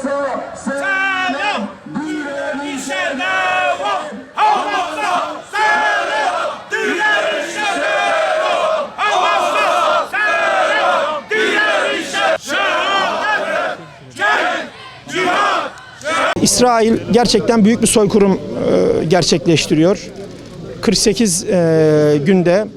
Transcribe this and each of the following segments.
Selam, direnişe devam. Hamas'a selam, direnişe devam. Hamas'a selam, direnişe şehadet, cenk, cihat. İsrail gerçekten büyük bir soykırım gerçekleştiriyor. 48 günde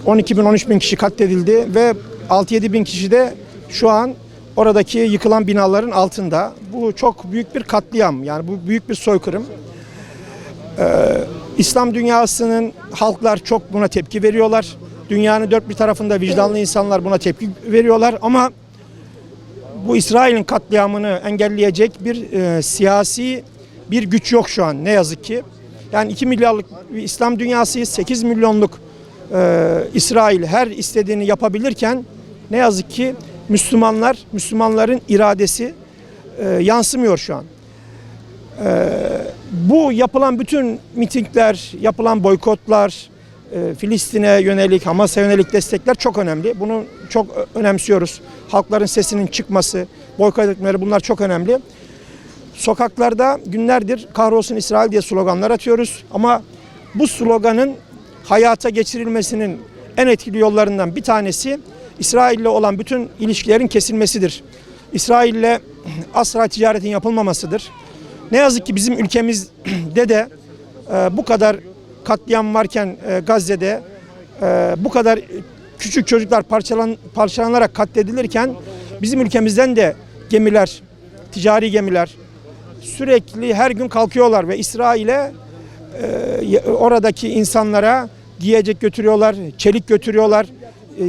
12 bin 13 bin kişi katledildi ve 6-7 bin kişi de şu an oradaki yıkılan binaların altında. Bu çok büyük bir katliam, yani bu büyük bir soykırım. İslam dünyasının halklar çok buna tepki veriyorlar. Dünyanın dört bir tarafında vicdanlı insanlar buna tepki veriyorlar ama bu İsrail'in katliamını engelleyecek bir siyasi bir güç yok şu an ne yazık ki. Yani 2 milyarlık bir İslam dünyasıyız, 8 milyonluk İsrail her istediğini yapabilirken ne yazık ki Müslümanların iradesi yansımıyor şu an. Bu yapılan bütün mitingler, yapılan boykotlar, Filistin'e yönelik, Hamas'a yönelik destekler çok önemli. Bunu çok önemsiyoruz. Halkların sesinin çıkması, boykot etmeleri, bunlar çok önemli. Sokaklarda günlerdir "Kahrolsun İsrail" diye sloganlar atıyoruz. Ama bu sloganın hayata geçirilmesinin en etkili yollarından bir tanesi İsrail'le olan bütün ilişkilerin kesilmesidir. İsrail'le asla ticaretin yapılmamasıdır. Ne yazık ki bizim ülkemizde de bu kadar katliam varken Gazze'de bu kadar küçük çocuklar parçalanarak katledilirken bizim ülkemizden de gemiler, ticari gemiler sürekli her gün kalkıyorlar ve İsrail'e oradaki insanlara giyecek götürüyorlar, çelik götürüyorlar,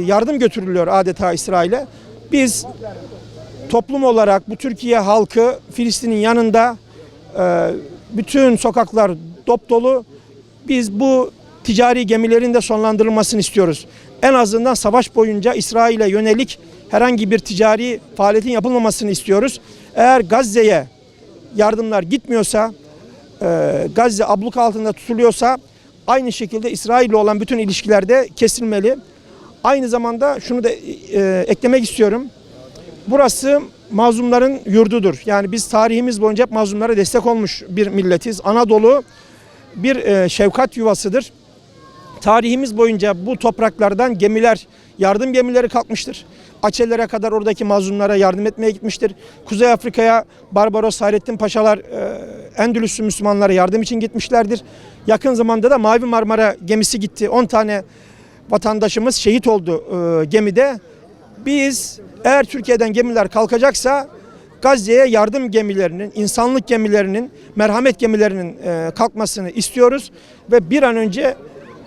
yardım götürülüyor adeta İsrail'e. Biz toplum olarak bu Türkiye halkı Filistin'in yanında, bütün sokaklar dopdolu. Biz bu ticari gemilerin de sonlandırılmasını istiyoruz. En azından savaş boyunca İsrail'e yönelik herhangi bir ticari faaliyetin yapılmamasını istiyoruz. Eğer Gazze'ye yardımlar gitmiyorsa, Gazze abluka altında tutuluyorsa aynı şekilde İsrail'le olan bütün ilişkiler de kesilmeli. Aynı zamanda şunu da eklemek istiyorum. Burası mazlumların yurdudur. Yani biz tarihimiz boyunca hep mazlumlara destek olmuş bir milletiz. Anadolu bir şefkat yuvasıdır. Tarihimiz boyunca bu topraklardan gemiler, yardım gemileri kalkmıştır. Açelere kadar oradaki mazlumlara yardım etmeye gitmiştir. Kuzey Afrika'ya Barbaros Hayrettin Paşalar, Endülüs'ü Müslümanlara yardım için gitmişlerdir. Yakın zamanda da Mavi Marmara gemisi gitti. 10 tane vatandaşımız şehit oldu gemide. Biz eğer Türkiye'den gemiler kalkacaksa Gazze'ye yardım gemilerinin, insanlık gemilerinin, merhamet gemilerinin kalkmasını istiyoruz. Ve bir an önce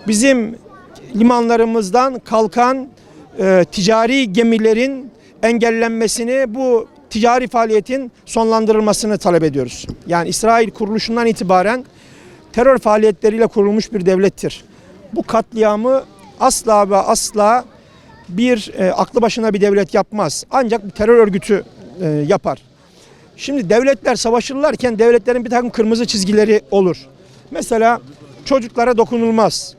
bizim limanlarımızdan kalkan ticari gemilerin engellenmesini, bu ticari faaliyetin sonlandırılmasını talep ediyoruz. Yani İsrail kuruluşundan itibaren terör faaliyetleriyle kurulmuş bir devlettir. Bu katliamı asla ve asla bir aklı başına bir devlet yapmaz. Ancak bir terör örgütü yapar. Şimdi devletler savaşırlarken devletlerin bir takım kırmızı çizgileri olur. Mesela çocuklara dokunulmaz,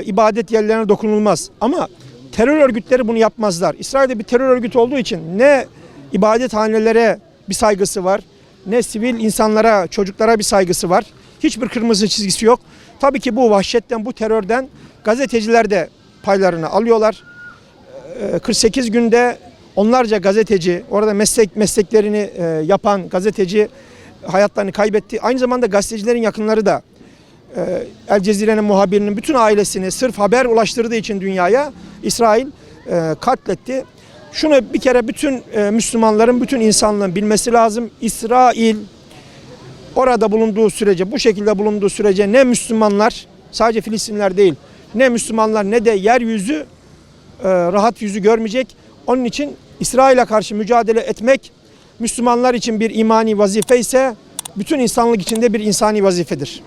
ibadet yerlerine dokunulmaz. Ama terör örgütleri bunu yapmazlar. İsrail'de bir terör örgütü olduğu için ne ibadethanelere bir saygısı var, ne sivil insanlara, çocuklara bir saygısı var. Hiçbir kırmızı çizgisi yok. Tabii ki bu vahşetten, bu terörden gazeteciler de paylarını alıyorlar. 48 günde onlarca gazeteci, orada mesleklerini yapan gazeteci hayatlarını kaybetti. Aynı zamanda gazetecilerin yakınları da El Cezire'nin muhabirinin bütün ailesini sırf haber ulaştırdığı için dünyaya İsrail katletti. Şunu bir kere bütün Müslümanların, bütün insanlığın bilmesi lazım. İsrail orada bulunduğu sürece, bu şekilde bulunduğu sürece ne Müslümanlar, sadece Filistinliler değil, ne Müslümanlar ne de yeryüzü rahat yüzü görmeyecek. Onun için İsrail'e karşı mücadele etmek Müslümanlar için bir imani vazife ise bütün insanlık için de bir insani vazifedir.